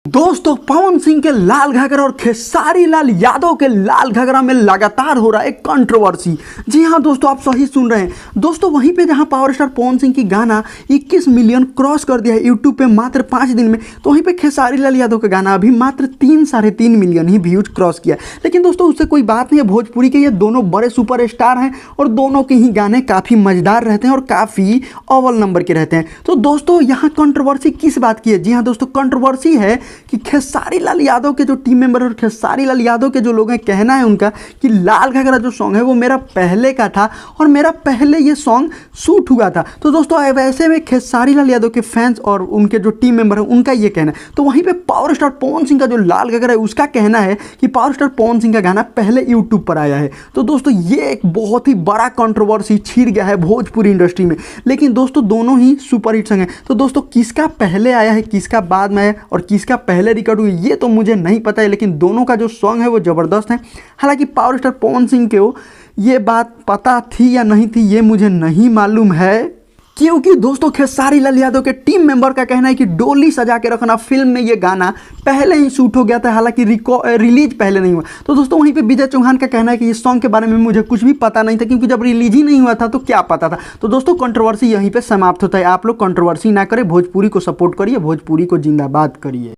दोस्तों पवन सिंह के लाल घाघरा और खेसारी लाल यादव के लाल घाघरा में लगातार हो रहा है कंट्रोवर्सी। जी हाँ दोस्तों, आप सही सुन रहे हैं। दोस्तों वहीं पे जहां पावर स्टार पवन सिंह की गाना 21 मिलियन क्रॉस कर दिया है यूट्यूब पे मात्र 5 दिन में, तो वहीं पे खेसारी लाल यादव का गाना अभी मात्र 3-3.5 मिलियन ही व्यूज क्रॉस किया। लेकिन दोस्तों उससे कोई बात नहीं है, भोजपुरी के ये दोनों बड़े सुपर स्टार हैं और दोनों के ही गाने काफ़ी मज़ेदार रहते हैं और काफ़ी अव्वल नंबर के रहते हैं। तो दोस्तों यहाँ कंट्रोवर्सी किस बात की है? जी हाँ दोस्तों, कंट्रोवर्सी है कि खेसारी लाल यादव के जो टीम मेंबर और खेसारी लाल यादव के जो लोग हैं, कहना है उनका कि लाल घाघरा जो सॉन्ग है वो मेरा पहले का था और मेरा पहले ये सॉन्ग शूट हुआ था। तो दोस्तों वैसे में खेसारी लाल यादव के फैंस और उनके जो टीम मेंबर हैं उनका ये कहना है। तो वहीं पे पावर स्टार पवन सिंह का जो लाल घाघरा है उसका कहना है कि पावर स्टार पवन सिंह का गाना पहले यूट्यूब पर आया है। तो दोस्तों ये एक बहुत ही बड़ा कंट्रोवर्सी छिड़ गया है भोजपुरी इंडस्ट्री में। लेकिन दोस्तों दोनों ही सुपर हिट सॉन्ग हैं। तो दोस्तों किसका पहले आया है, किसका बाद में आया और किसका पहले रिकॉर्ड हुई ये तो मुझे नहीं पता है, लेकिन दोनों का जो सॉन्ग है वो ज़बरदस्त है। हालांकि पावर स्टार पवन सिंह को ये बात पता थी या नहीं थी ये मुझे नहीं मालूम है, क्योंकि दोस्तों खेसारी लाल यादव के टीम मेंबर का कहना है कि डोली सजा के रखना फिल्म में ये गाना पहले ही शूट हो गया था, हालांकि रिलीज पहले नहीं हुआ। तो दोस्तों वहीं पे विजय चौहान का कहना है कि इस सॉन्ग के बारे में मुझे कुछ भी पता नहीं था, क्योंकि जब रिलीज ही नहीं हुआ था तो क्या पता था। तो दोस्तों कंट्रोवर्सी यहीं पे समाप्त होता है। आप लोग कंट्रोवर्सी ना करें, भोजपुरी को सपोर्ट करिए, भोजपुरी को जिंदाबाद करिए।